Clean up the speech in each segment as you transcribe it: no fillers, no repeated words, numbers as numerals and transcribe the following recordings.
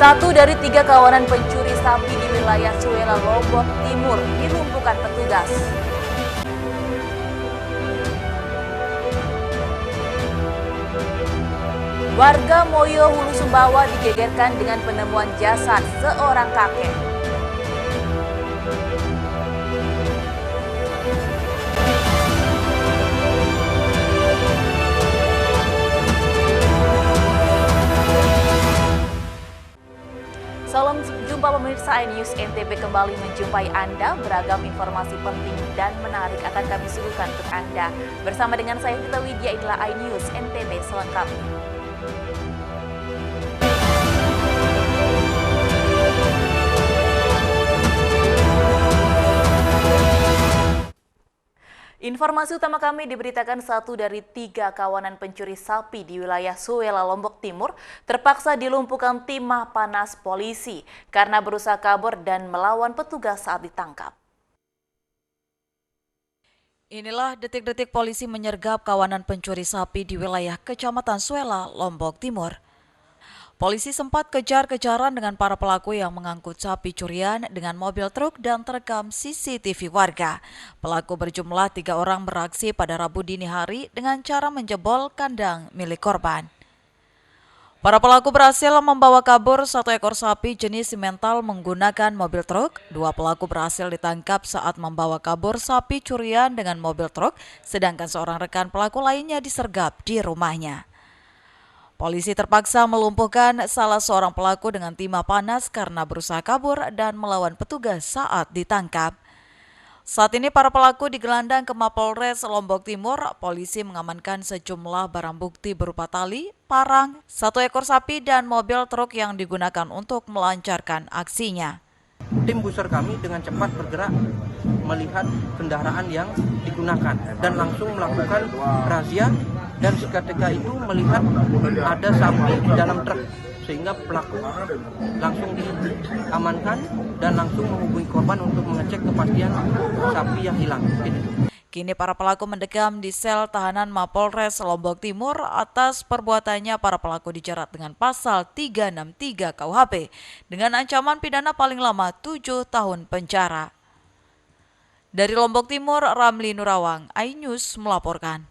Satu dari tiga kawanan pencuri sapi di wilayah Suela, Lombok Timur dilumpuhkan petugas. Warga Moyo Hulu Sumbawa digegerkan dengan penemuan jasad seorang kakek. Salam jumpa pemirsa iNews NTB kembali menjumpai Anda. Beragam informasi penting dan menarik akan kami suguhkan untuk Anda. Bersama dengan saya Vita Widya, inilah iNews NTB selengkapnya. Informasi utama kami diberitakan satu dari tiga kawanan pencuri sapi di wilayah Suela, Lombok Timur terpaksa dilumpuhkan timah panas polisi karena berusaha kabur dan melawan petugas saat ditangkap. Inilah detik-detik polisi menyergap kawanan pencuri sapi di wilayah Kecamatan Suela, Lombok Timur. Polisi sempat kejar-kejaran dengan para pelaku yang mengangkut sapi curian dengan mobil truk dan terekam CCTV warga. Pelaku berjumlah 3 orang beraksi pada Rabu dini hari dengan cara menjebol kandang milik korban. Para pelaku berhasil membawa kabur 1 ekor sapi jenis simental menggunakan mobil truk. 2 pelaku berhasil ditangkap saat membawa kabur sapi curian dengan mobil truk, sedangkan seorang rekan pelaku lainnya disergap di rumahnya. Polisi terpaksa melumpuhkan salah seorang pelaku dengan timah panas karena berusaha kabur dan melawan petugas saat ditangkap. Saat ini para pelaku digelandang ke Mapolres Lombok Timur. Polisi mengamankan sejumlah barang bukti berupa tali, parang, 1 ekor sapi dan mobil truk yang digunakan untuk melancarkan aksinya. Tim Buser kami dengan cepat bergerak melihat kendaraan yang digunakan dan langsung melakukan razia, dan seketika itu melihat ada sapi di dalam truk sehingga pelaku langsung diamankan dan langsung menghubungi korban untuk mengecek kepastian sapi yang hilang. Kini para pelaku mendekam di sel tahanan Mapolres Lombok Timur. Atas perbuatannya para pelaku dijerat dengan pasal 363 KUHP dengan ancaman pidana paling lama 7 tahun penjara. Dari Lombok Timur, Ramli Nurawang, iNews melaporkan.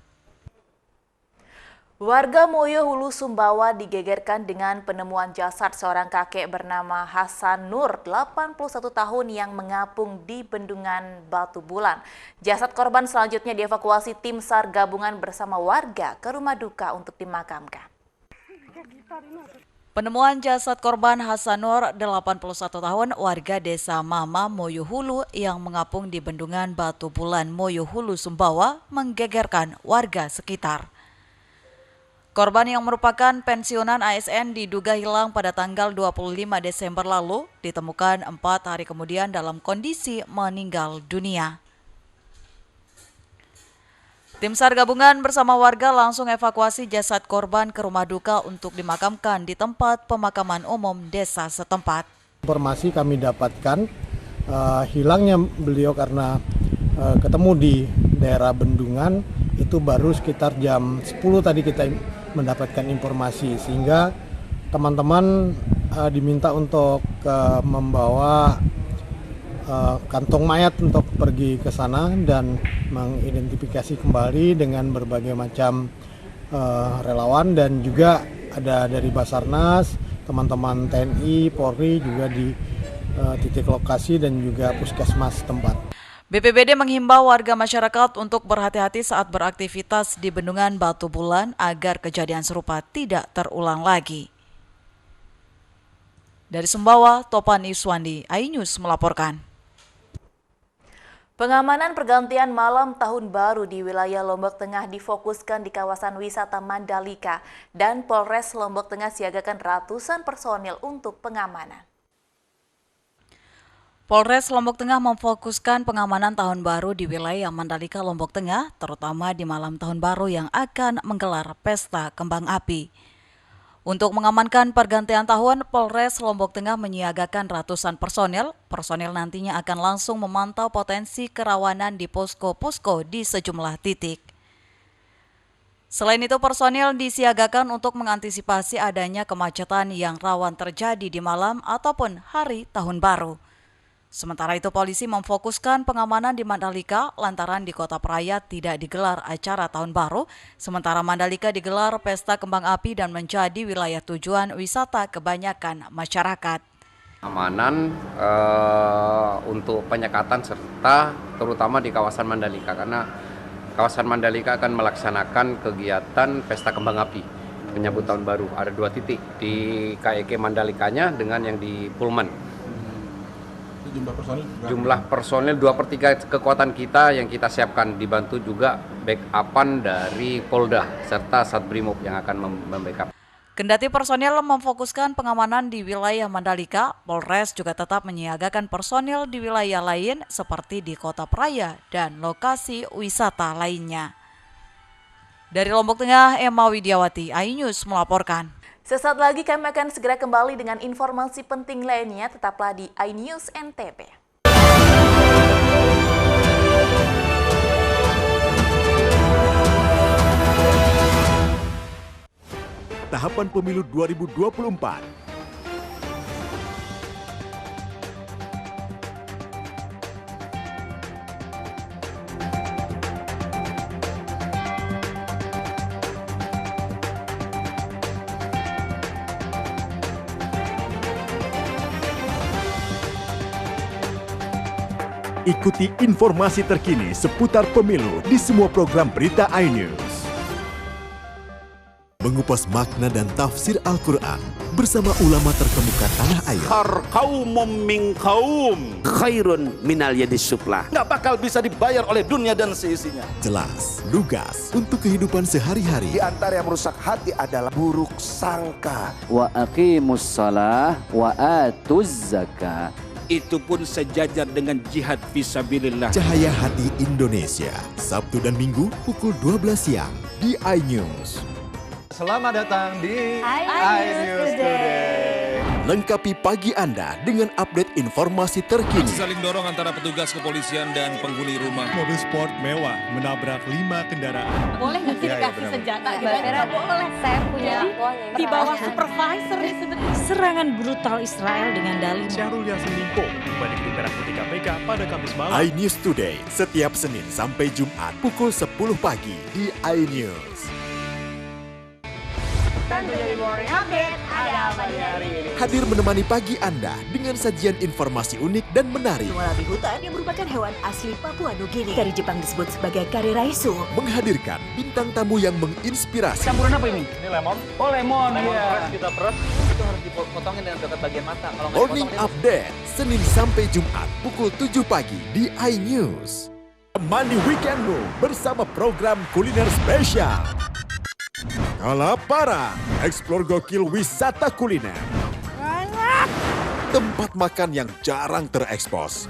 Warga Moyo Hulu Sumbawa digegerkan dengan penemuan jasad seorang kakek bernama Hasan Nur, 81 tahun yang mengapung di Bendungan Batu Bulan. Jasad korban selanjutnya dievakuasi tim SAR gabungan bersama warga ke rumah duka untuk dimakamkan. Penemuan jasad korban Hasan Nur, 81 tahun, warga desa Mama Moyo Hulu yang mengapung di Bendungan Batu Bulan, Moyo Hulu Sumbawa menggegerkan warga sekitar. Korban yang merupakan pensiunan ASN diduga hilang pada tanggal 25 Desember lalu, ditemukan 4 hari kemudian dalam kondisi meninggal dunia. Tim SAR gabungan bersama warga langsung evakuasi jasad korban ke rumah duka untuk dimakamkan di tempat pemakaman umum desa setempat. Informasi kami dapatkan hilangnya beliau karena ketemu di daerah Bendungan itu baru sekitar jam 10 tadi kita mendapatkan informasi, sehingga teman-teman diminta untuk membawa kantong mayat untuk pergi ke sana dan mengidentifikasi kembali dengan berbagai macam relawan, dan juga ada dari Basarnas, teman-teman TNI, Polri juga di titik lokasi dan juga puskesmas tempat. BPBD menghimbau warga masyarakat untuk berhati-hati saat beraktivitas di Bendungan Batu Bulan agar kejadian serupa tidak terulang lagi. Dari Sumbawa, Topan Iswandi, iNews melaporkan. Pengamanan pergantian malam Tahun Baru di wilayah Lombok Tengah difokuskan di kawasan wisata Mandalika, dan Polres Lombok Tengah siagakan ratusan personil untuk pengamanan. Polres Lombok Tengah memfokuskan pengamanan Tahun Baru di wilayah Mandalika, Lombok Tengah, terutama di malam Tahun Baru yang akan menggelar pesta kembang api. Untuk mengamankan pergantian tahun, Polres Lombok Tengah menyiagakan ratusan personil. Personil nantinya akan langsung memantau potensi kerawanan di posko-posko di sejumlah titik. Selain itu, personil disiagakan untuk mengantisipasi adanya kemacetan yang rawan terjadi di malam ataupun hari tahun baru. Sementara itu, polisi memfokuskan pengamanan di Mandalika lantaran di Kota Praia tidak digelar acara tahun baru, sementara Mandalika digelar pesta kembang api dan menjadi wilayah tujuan wisata kebanyakan masyarakat. Amanan untuk penyekatan serta terutama di kawasan Mandalika, karena kawasan Mandalika akan melaksanakan kegiatan pesta kembang api menyambut tahun baru. Ada 2 titik di KEK Mandalikanya dengan yang di Pullman. Jumlah personil 2/3 kekuatan kita yang kita siapkan, dibantu juga backupan dari Polda serta Satbrimob yang akan membackup. Kendati personil memfokuskan pengamanan di wilayah Mandalika, Polres juga tetap menyiagakan personil di wilayah lain seperti di Kota Praia dan lokasi wisata lainnya. Dari Lombok Tengah, Emma Widiawati, iNews melaporkan. Sesaat lagi kami akan segera kembali dengan informasi penting lainnya, tetaplah di iNews NTB. Tahapan Pemilu 2024. Ikuti informasi terkini seputar pemilu di semua program berita iNews. Mengupas makna dan tafsir Al-Quran bersama ulama terkemuka tanah air. Kaumum min kaum khairun minal yadis suflah. Nggak bakal bisa dibayar oleh dunia dan seisinya. Jelas, lugas untuk kehidupan sehari-hari. Di antara yang merusak hati adalah buruk sangka. Wa aqimus shalah wa atuz zakah. Itu pun sejajar dengan jihad fisabilillah. Cahaya Hati Indonesia, Sabtu dan Minggu pukul 12 siang di iNews. Selamat datang di iNews Today. Lengkapi pagi Anda dengan update informasi terkini. Saling dorong antara petugas kepolisian dan penghuni rumah. Mobil sport mewah menabrak 5 kendaraan. Boleh nggak sih dikasih senjata? Tidak boleh. Saya punya di bawah supervisor. Serangan brutal Israel dengan dalih. Syahrul Yassin Limpo balik di Merah Putih KPK pada Kamis malam. iNews Today setiap Senin sampai Jumat pukul 10 pagi di iNews. Hadir menemani pagi Anda dengan sajian informasi unik dan menarik. Wallaby hutan yang merupakan hewan asli Papua Nugini. Dari Jepang disebut sebagai kare raisu. Menghadirkan bintang tamu yang menginspirasi. Campuran apa ini? Ini lemon. Oh, lemon. Lemon Ya. fresh kita peras. Itu harus dipotongin dengan dekat bagian mata. Kalau nggak Morning dipotong, Update Senin sampai Jumat pukul 7 pagi di iNews. Mandi weekendmu bersama program kuliner spesial. Kalaparan, eksplor gokil wisata kuliner. Tempat makan yang jarang terekspos.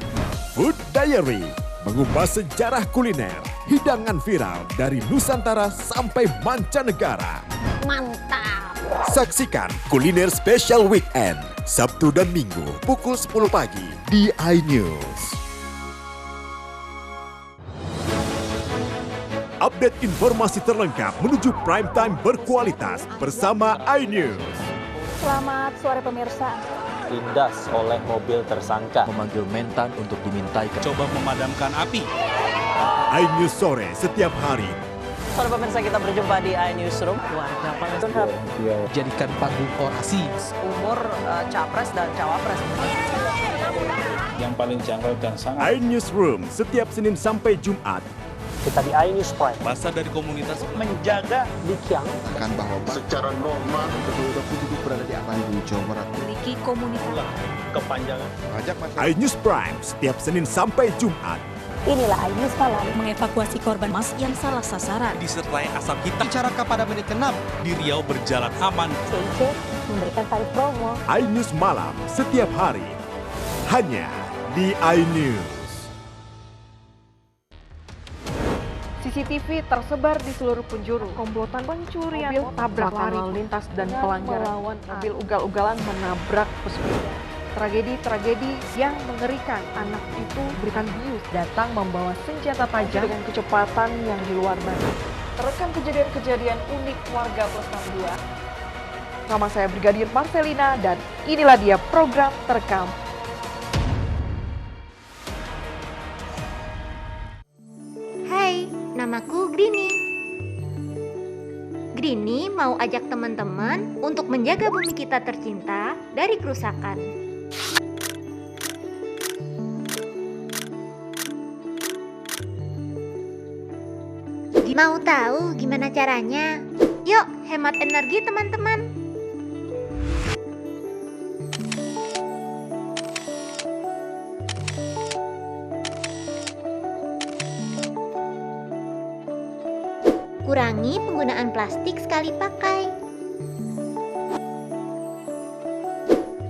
Food Diary, mengupas sejarah kuliner, hidangan viral dari Nusantara sampai mancanegara. Mantap. Saksikan Kuliner Special Weekend, Sabtu dan Minggu pukul 10 pagi di iNews. Update informasi terlengkap menuju prime time berkualitas bersama iNews. Selamat sore pemirsa. Ditindas oleh mobil tersangka. Memanggil mentan untuk dimintai. Coba memadamkan api. iNews sore setiap hari. Sore pemirsa, kita berjumpa di iNewsroom. Warga Palestina Jadikan panggung orasi. umur capres dan cawapres. Yang paling jangkau dan sangat. iNewsroom setiap Senin sampai Jumat. Kita di iNews Prime. Masa dari komunitas Menjaga Dikyang. Kan bahwa secara normal kedua penduduk berada di aman di Jawa Barat. Memiliki komunitas. Kepanjangan. iNews Prime setiap Senin sampai Jumat. Inilah iNews Malam. Mengevakuasi korban mas yang salah sasaran. disertai asap hitam. Bicara kepada menit ke-6 di Riau berjalan aman. CIC memberikan tarif promo. iNews Malam setiap hari. Hanya di iNews. CCTV tersebar di seluruh penjuru. Komplotan pencurian, mobil tabrak lari lintas dan pelanggaran melawan mobil ugal-ugalan menabrak pesepeda. Tragedi-tragedi yang mengerikan. Anak itu berikan bius datang membawa senjata tajam dengan kecepatan yang di luar batas. terekam kejadian-kejadian unik warga plus 62. Nama saya Brigadir Marcelina dan inilah dia program terekam. Hai, namaku Grini. Grini mau ajak teman-teman untuk menjaga bumi kita tercinta dari kerusakan. Mau tahu gimana caranya? Yuk, hemat energi teman-teman. Kurangi penggunaan plastik sekali pakai.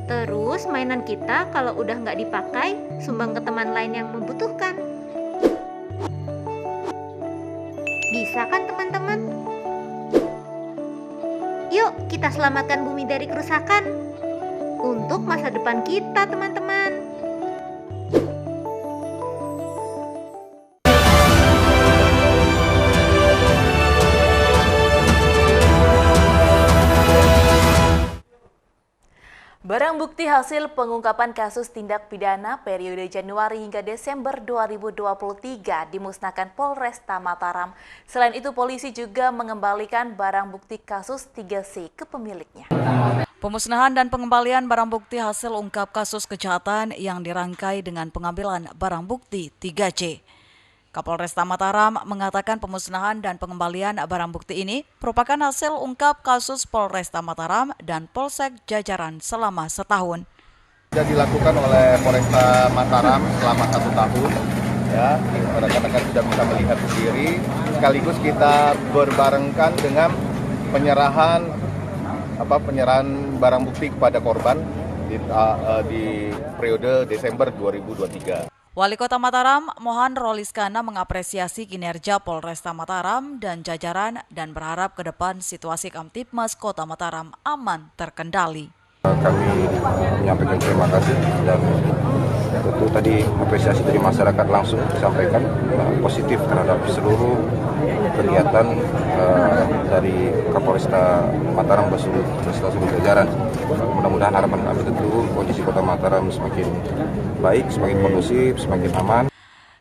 Terus mainan kita kalau udah nggak dipakai, sumbang ke teman lain yang membutuhkan. Bisa kan teman-teman? Yuk kita selamatkan bumi dari kerusakan. Untuk masa depan kita teman-teman. Barang bukti hasil pengungkapan kasus tindak pidana periode Januari hingga Desember 2023 dimusnahkan Polresta Mataram. Selain itu, polisi juga mengembalikan barang bukti kasus 3C ke pemiliknya. Pemusnahan dan pengembalian barang bukti hasil ungkap kasus kejahatan yang dirangkai dengan pengambilan barang bukti 3C. Kapolresta Mataram mengatakan pemusnahan dan pengembalian barang bukti ini merupakan hasil ungkap kasus Polresta Mataram dan Polsek jajaran selama setahun. Sudah dilakukan oleh Polresta Mataram selama 1 tahun, ya, rekan-rekan sudah bisa melihat sendiri. Sekaligus kita berbarengkan dengan penyerahan barang bukti kepada korban di periode Desember 2023. Wali Kota Mataram, Mohan Roliskana mengapresiasi kinerja Polresta Mataram dan jajaran dan berharap ke depan situasi Kamtibmas Kota Mataram aman terkendali. Kami menyampaikan terima kasih dan tentu tadi apresiasi dari masyarakat langsung disampaikan positif terhadap seluruh kegiatan dari Kapolresta Mataram beserta seluruh jajaran. Mudah-mudahan harapan kami tentu kondisi Kota Mataram semakin baik, semakin kondusif, semakin aman.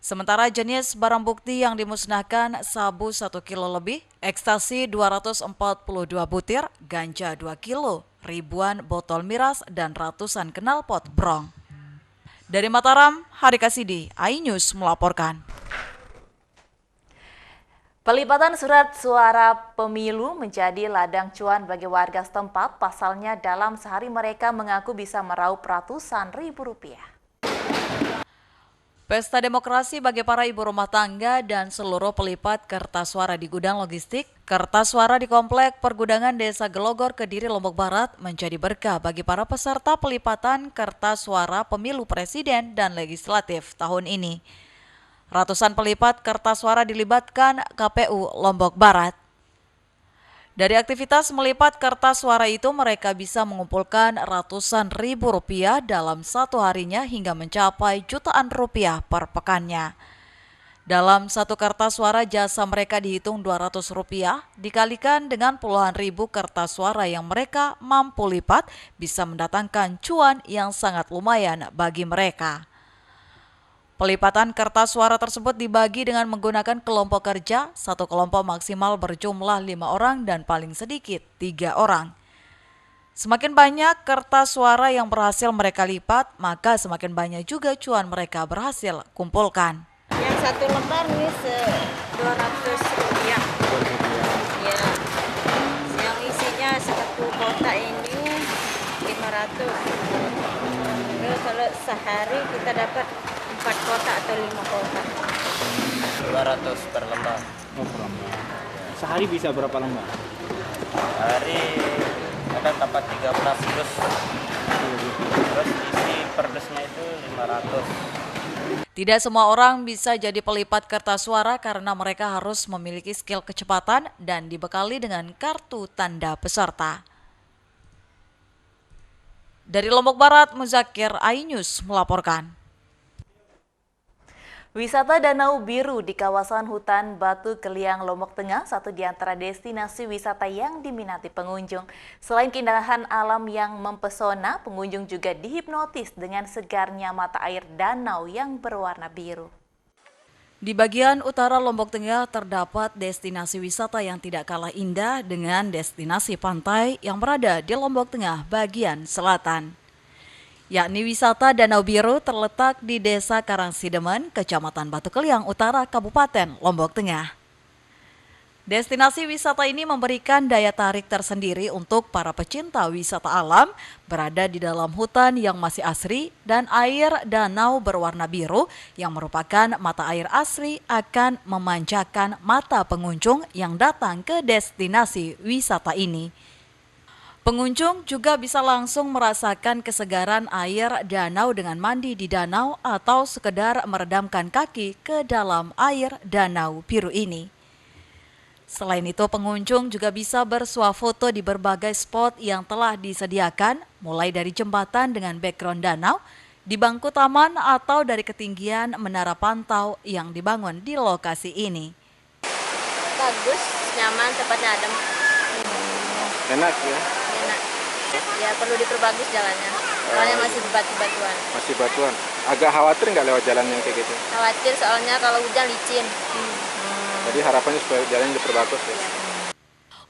Sementara jenis barang bukti yang dimusnahkan sabu 1 kilo lebih, ekstasi 242 butir, ganja 2 kilo, ribuan botol miras, dan ratusan knalpot brong. Dari Mataram, Hari Kasidi, iNews melaporkan. Pelipatan surat suara pemilu menjadi ladang cuan bagi warga setempat. Pasalnya dalam sehari mereka mengaku bisa meraup ratusan ribu rupiah. Pesta demokrasi bagi para ibu rumah tangga dan seluruh pelipat kertas suara di gudang logistik, kertas suara di Komplek Pergudangan Desa Gelogor, Kediri, Lombok Barat menjadi berkah bagi para peserta pelipatan kertas suara pemilu presiden dan legislatif tahun ini. Ratusan pelipat kertas suara dilibatkan KPU Lombok Barat. Dari aktivitas melipat kertas suara itu mereka bisa mengumpulkan ratusan ribu rupiah dalam satu harinya hingga mencapai jutaan rupiah per pekannya. Dalam satu kertas suara jasa mereka dihitung 200 rupiah dikalikan dengan puluhan ribu kertas suara yang mereka mampu lipat bisa mendatangkan cuan yang sangat lumayan bagi mereka. Pelipatan kertas suara tersebut dibagi dengan menggunakan kelompok kerja, satu kelompok maksimal berjumlah 5 orang dan paling sedikit 3 orang. Semakin banyak kertas suara yang berhasil mereka lipat, maka semakin banyak juga cuan mereka berhasil kumpulkan. Yang satu lembar nih 200 rupiah. Ya. Yang isinya satu kotak ini 500. Terus kalau sehari kita dapat 4 kotak atau 5 kotak. 200 per lembar. Oh, per lembar. Sehari bisa berapa lembar? Hari kadang dapat 13 dus. Terus isi per dusnya itu 500. Tidak semua orang bisa jadi pelipat kertas suara karena mereka harus memiliki skill kecepatan dan dibekali dengan kartu tanda peserta. Dari Lombok Barat, Muzakir, iNews melaporkan. Wisata Danau Biru di kawasan hutan Batu Keliang, Lombok Tengah, satu di antara destinasi wisata yang diminati pengunjung. Selain keindahan alam yang mempesona, pengunjung juga dihipnotis dengan segarnya mata air danau yang berwarna biru. Di bagian utara Lombok Tengah terdapat destinasi wisata yang tidak kalah indah dengan destinasi pantai yang berada di Lombok Tengah bagian selatan. Yakni wisata Danau Biru terletak di Desa Karangsidemen, Kecamatan Batu Keliang Utara, Kabupaten Lombok Tengah. Destinasi wisata ini memberikan daya tarik tersendiri untuk para pecinta wisata alam, berada di dalam hutan yang masih asri dan air danau berwarna biru yang merupakan mata air asli akan memanjakan mata pengunjung yang datang ke destinasi wisata ini. Pengunjung juga bisa langsung merasakan kesegaran air danau dengan mandi di danau atau sekedar meredamkan kaki ke dalam air danau biru ini. Selain itu, pengunjung juga bisa bersuah foto di berbagai spot yang telah disediakan, mulai dari jembatan dengan background danau, di bangku taman atau dari ketinggian menara pantau yang dibangun di lokasi ini. Bagus, nyaman, tempatnya adem. Enak ya? Enak. Ya perlu diperbagus jalannya. Soalnya masih batu-batuan. Masih batuan. Agak khawatir nggak lewat jalan yang kayak gitu? Khawatir soalnya kalau hujan licin. Jadi harapannya supaya jalannya diperbagus ya?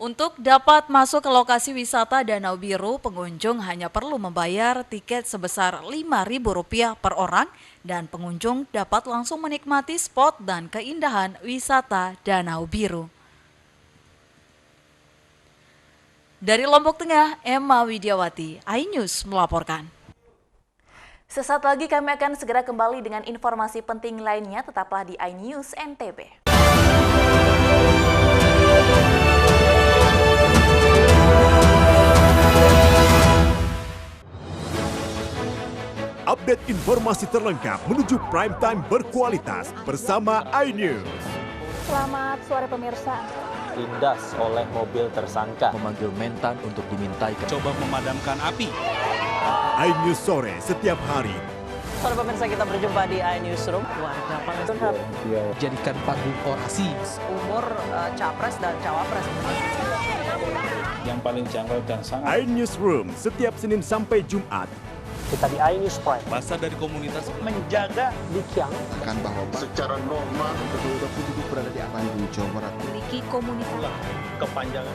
Untuk dapat masuk ke lokasi wisata Danau Biru, pengunjung hanya perlu membayar tiket sebesar Rp5.000 per orang dan pengunjung dapat langsung menikmati spot dan keindahan wisata Danau Biru. Dari Lombok Tengah, Emma Widiawati, iNews melaporkan. Sesaat lagi kami akan segera kembali dengan informasi penting lainnya, tetaplah di iNews NTB. Update informasi terlengkap menuju prime time berkualitas bersama iNews. Selamat sore pemirsa. Lindas oleh mobil tersangka memanggil mentan untuk dimintai coba memadamkan api. iNews sore setiap hari. Sore pemirsa, kita berjumpa di iNewsroom. Warga Palestina Jadikan panggung orasi. umur capres dan cawapres. Yang paling jangkau dan sangat. iNewsroom setiap Senin sampai Jumat. Kita di iNews Prime. Masa dari komunitas Menjaga Dikyang. Akan bahwa secara normal kedua penduduk berada di aman di Jawa Barat. Memiliki komunitas. kepanjangan.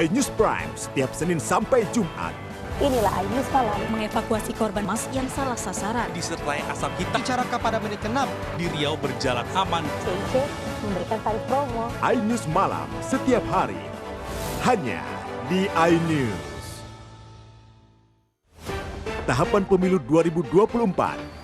iNews Prime setiap Senin sampai Jumat. Inilah iNews Malam mengevakuasi korban emas yang salah sasaran. Disertai asap hitam. Bicara pada menit ke-6 di Riau berjalan aman. CIC memberikan tarif promo. iNews Malam setiap hari. Hanya di iNews. Tahapan pemilu 2024.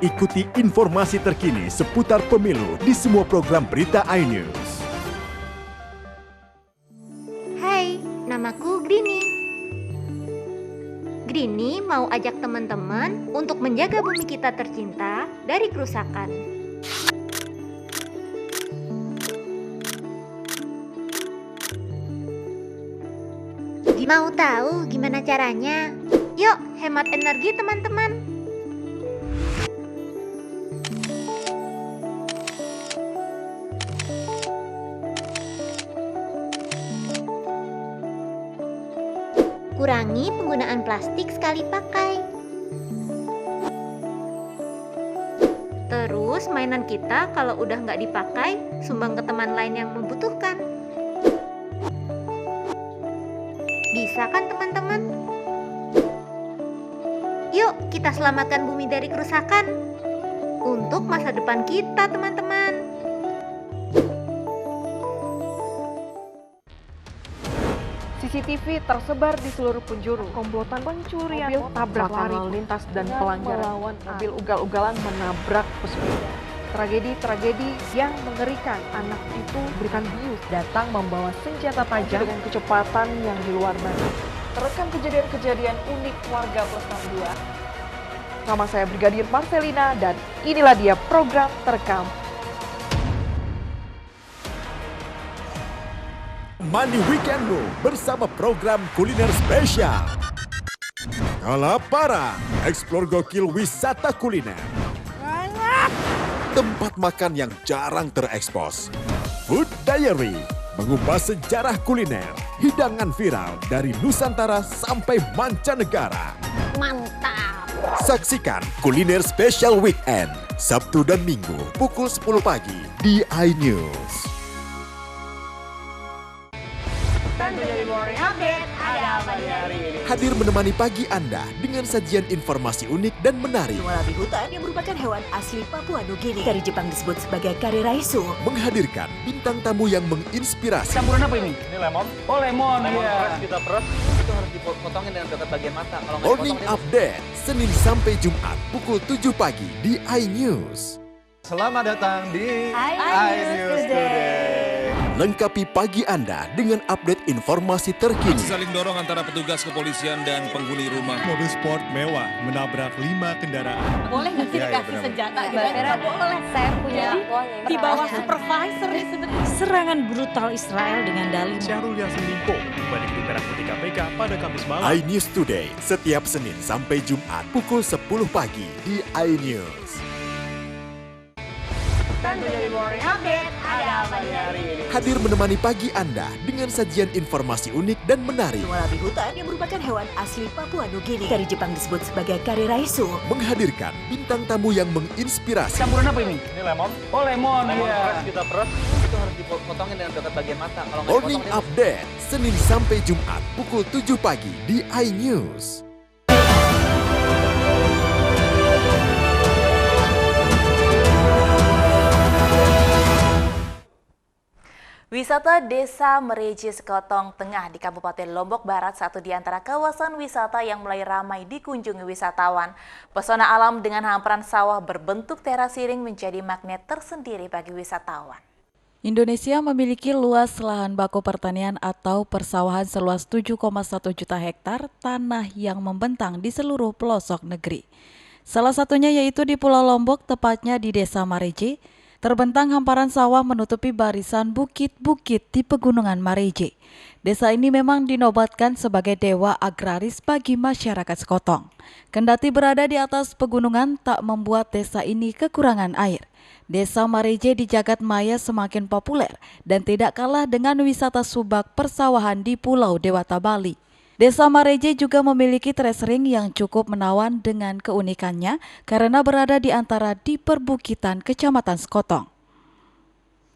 Ikuti informasi terkini seputar pemilu di semua program berita iNews. Hai, namaku Grini. Grini mau ajak teman-teman untuk menjaga bumi kita tercinta dari kerusakan. Mau tahu gimana caranya? Yuk, hemat energi teman-teman. Kurangi penggunaan plastik sekali pakai. Terus mainan kita kalau udah nggak dipakai, sumbang ke teman lain yang membutuhkan. Bisa kan teman-teman? Yuk kita selamatkan bumi dari kerusakan. Untuk masa depan kita teman-teman. CCTV tersebar di seluruh penjuru. Komplotan pencurian, mobil tabrak lari, lintas dan pelanggaran. Mobil ugal-ugalan menabrak pesepeda. Tragedi-tragedi yang mengerikan. Anak itu berikan bius, datang membawa senjata tajam dengan kecepatan yang di luar batas. terekam kejadian-kejadian unik warga plus 62. Nama saya Brigadir Marcelina dan inilah dia program terekam. Mandi weekendmu bersama program kuliner spesial. Kalaparan, eksplor gokil wisata kuliner. Tempat makan yang jarang terekspos. Food Diary, mengupas sejarah kuliner, hidangan viral dari Nusantara sampai mancanegara. Mantap! Saksikan Kuliner Special Weekend, Sabtu dan Minggu, pukul 10 pagi di iNews. Hadir menemani pagi Anda dengan sajian informasi unik dan menarik. Wallaby hutan yang merupakan hewan asli Papua Nugini. Dari Jepang disebut sebagai kare raisu. Menghadirkan bintang tamu yang menginspirasi. Campuran apa ini? Ini lemon. Oh lemon, Fresh kita peres. Itu harus dipotongin dengan dekat bagian mata. Kalau nggak Morning dipotong, Update, Senin sampai Jumat, pukul 7 pagi di iNews. Selamat datang di iNews Today. Lengkapi pagi Anda dengan update informasi terkini. Saling dorong antara petugas kepolisian dan penghuni rumah. Mobil sport mewah menabrak 5 kendaraan. Boleh nggak sih dikasih senjata? Boleh. Saya punya di bawah supervisor nih sebenarnya. Serangan brutal Israel dengan dalih Syahrul Yassin Limpo balik di Merah Putih KPK pada Kamis malam. iNews Today, setiap Senin sampai Jumat, pukul 10 pagi di iNews. Hadir menemani pagi Anda dengan sajian informasi unik dan menarik. Wallaby hutan yang merupakan hewan asli Papua Nugini. Dari Jepang disebut sebagai kare raisu. Menghadirkan bintang tamu yang menginspirasi. Campuran apa ini? Ini lemon. Oh lemon, Fresh kita peres. Itu harus dipotongin dengan dekat bagian mata. Kalau nggak Morning dipotong, Update, Senin sampai Jumat, pukul 7 pagi di iNews. Wisata Desa Mereje Sekotong Tengah di Kabupaten Lombok Barat, satu di antara kawasan wisata yang mulai ramai dikunjungi wisatawan. Pesona alam dengan hamparan sawah berbentuk terasiring menjadi magnet tersendiri bagi wisatawan. Indonesia memiliki luas lahan baku pertanian atau persawahan seluas 7,1 juta hektar tanah yang membentang di seluruh pelosok negeri. Salah satunya yaitu di Pulau Lombok, tepatnya di Desa Mareje. Terbentang hamparan sawah menutupi barisan bukit-bukit di Pegunungan Mareje. Desa ini memang dinobatkan sebagai dewa agraris bagi masyarakat Sekotong. Kendati berada di atas pegunungan tak membuat desa ini kekurangan air. Desa Mareje di jagat maya semakin populer dan tidak kalah dengan wisata subak persawahan di Pulau Dewata Bali. Desa Mareje juga memiliki terasering yang cukup menawan dengan keunikannya karena berada di antara di perbukitan Kecamatan Sekotong.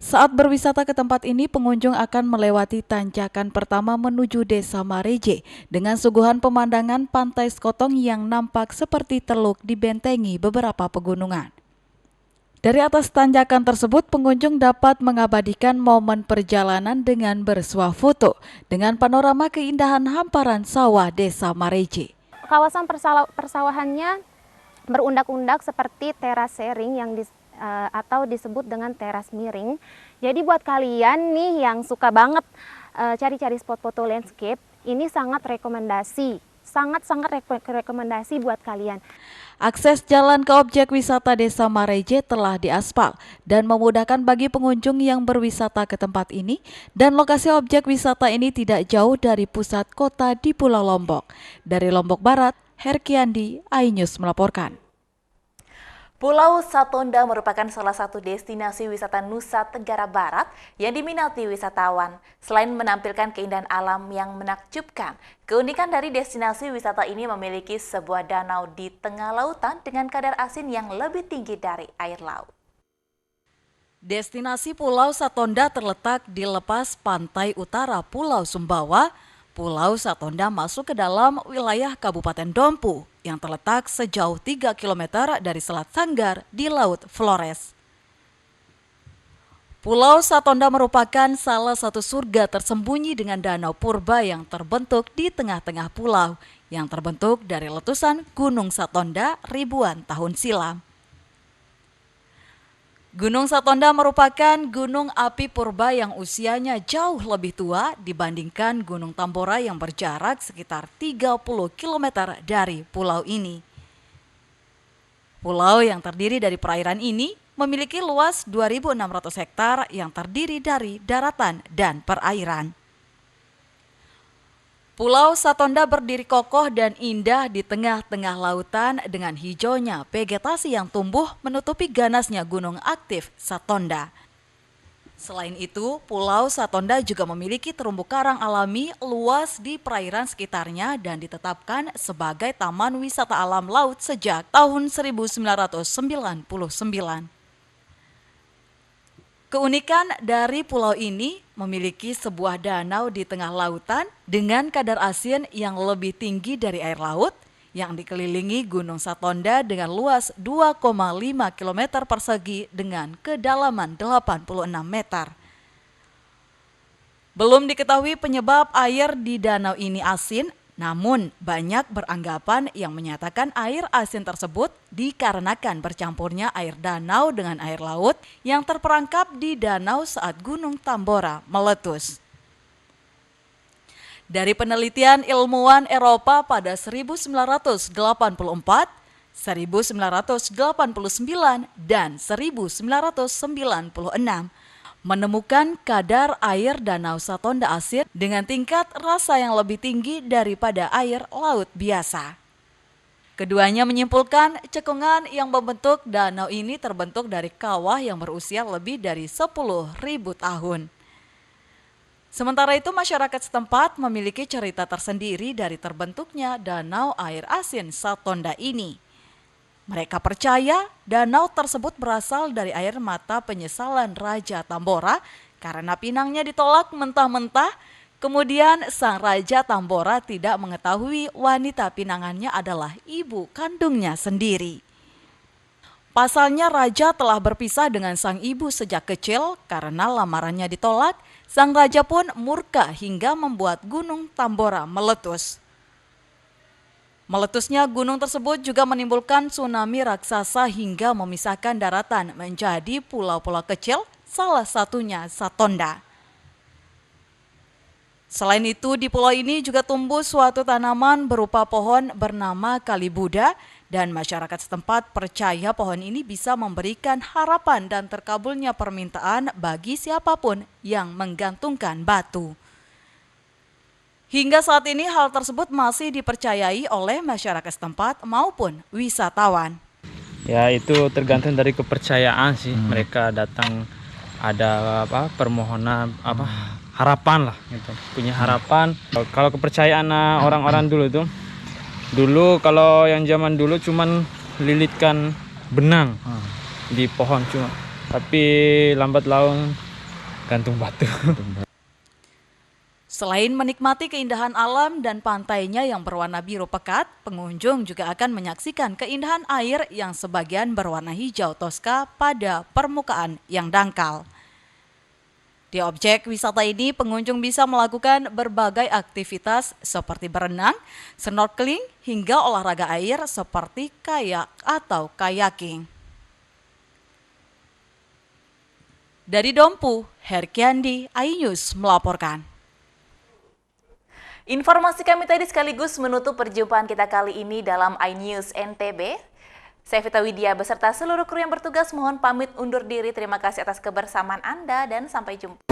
Saat berwisata ke tempat ini, pengunjung akan melewati tanjakan pertama menuju Desa Mareje dengan suguhan pemandangan pantai Sekotong yang nampak seperti teluk dibentengi beberapa pegunungan. Dari atas tanjakan tersebut, pengunjung dapat mengabadikan momen perjalanan dengan bersuah foto dengan panorama keindahan hamparan sawah Desa Mareje. Kawasan persawahannya berundak-undak seperti terasering yang atau disebut dengan teras miring. Jadi buat kalian nih yang suka banget cari-cari spot foto landscape, ini sangat rekomendasi buat kalian. Akses jalan ke objek wisata Desa Mareje telah diaspal dan memudahkan bagi pengunjung yang berwisata ke tempat ini, dan lokasi objek wisata ini tidak jauh dari pusat kota di Pulau Lombok. Dari Lombok Barat, Herkiandi, iNews melaporkan. Pulau Satonda merupakan salah satu destinasi wisata Nusa Tenggara Barat yang diminati wisatawan. Selain menampilkan keindahan alam yang menakjubkan, keunikan dari destinasi wisata ini memiliki sebuah danau di tengah lautan dengan kadar asin yang lebih tinggi dari air laut. Destinasi Pulau Satonda terletak di lepas pantai utara Pulau Sumbawa. Pulau Satonda masuk ke dalam wilayah Kabupaten Dompu yang terletak sejauh 3 km dari Selat Sanggar di Laut Flores. Pulau Satonda merupakan salah satu surga tersembunyi dengan danau purba yang terbentuk di tengah-tengah pulau yang terbentuk dari letusan Gunung Satonda ribuan tahun silam. Gunung Satonda merupakan gunung api purba yang usianya jauh lebih tua dibandingkan Gunung Tambora yang berjarak sekitar 30 km dari pulau ini. Pulau yang terdiri dari perairan ini memiliki luas 2.600 hektar yang terdiri dari daratan dan perairan. Pulau Satonda berdiri kokoh dan indah di tengah-tengah lautan dengan hijaunya vegetasi yang tumbuh menutupi ganasnya gunung aktif Satonda. Selain itu, Pulau Satonda juga memiliki terumbu karang alami luas di perairan sekitarnya dan ditetapkan sebagai Taman Wisata Alam Laut sejak tahun 1999. Keunikan dari pulau ini memiliki sebuah danau di tengah lautan dengan kadar asin yang lebih tinggi dari air laut yang dikelilingi Gunung Satonda dengan luas 2,5 km persegi dengan kedalaman 86 meter. Belum diketahui penyebab air di danau ini asin, namun banyak beranggapan yang menyatakan air asin tersebut dikarenakan bercampurnya air danau dengan air laut yang terperangkap di danau saat Gunung Tambora meletus. Dari penelitian ilmuwan Eropa pada 1984, 1989, dan 1996, menemukan kadar air Danau Satonda asin dengan tingkat rasa yang lebih tinggi daripada air laut biasa. Keduanya menyimpulkan cekungan yang membentuk danau ini terbentuk dari kawah yang berusia lebih dari 10.000 tahun. Sementara itu, masyarakat setempat memiliki cerita tersendiri dari terbentuknya danau air asin Satonda ini. Mereka percaya danau tersebut berasal dari air mata penyesalan Raja Tambora karena pinangnya ditolak mentah-mentah. Kemudian sang Raja Tambora tidak mengetahui wanita pinangannya adalah ibu kandungnya sendiri. Pasalnya Raja telah berpisah dengan sang ibu sejak kecil karena lamarannya ditolak. Sang Raja pun murka hingga membuat Gunung Tambora meletus. Meletusnya gunung tersebut juga menimbulkan tsunami raksasa hingga memisahkan daratan menjadi pulau-pulau kecil, salah satunya Satonda. Selain itu, di pulau ini juga tumbuh suatu tanaman berupa pohon bernama Kali Buddha dan masyarakat setempat percaya pohon ini bisa memberikan harapan dan terkabulnya permintaan bagi siapapun yang menggantungkan batu. Hingga saat ini hal tersebut masih dipercayai oleh masyarakat setempat maupun wisatawan. Ya, itu tergantung dari kepercayaan sih. Mereka datang ada permohonan harapan lah gitu. Punya harapan. Kalau kepercayaan orang-orang dulu kalau yang zaman dulu cuman lilitkan benang di pohon cuma. Tapi lambat laun gantung batu. Selain menikmati keindahan alam dan pantainya yang berwarna biru pekat, pengunjung juga akan menyaksikan keindahan air yang sebagian berwarna hijau toska pada permukaan yang dangkal. Di objek wisata ini, pengunjung bisa melakukan berbagai aktivitas seperti berenang, snorkeling, hingga olahraga air seperti kayak atau kayaking. Dari Dompu, Herkiandi, iNews melaporkan. Informasi kami tadi sekaligus menutup perjumpaan kita kali ini dalam iNews NTB. Saya Vita Widya beserta seluruh kru yang bertugas mohon pamit undur diri. Terima kasih atas kebersamaan Anda dan sampai jumpa.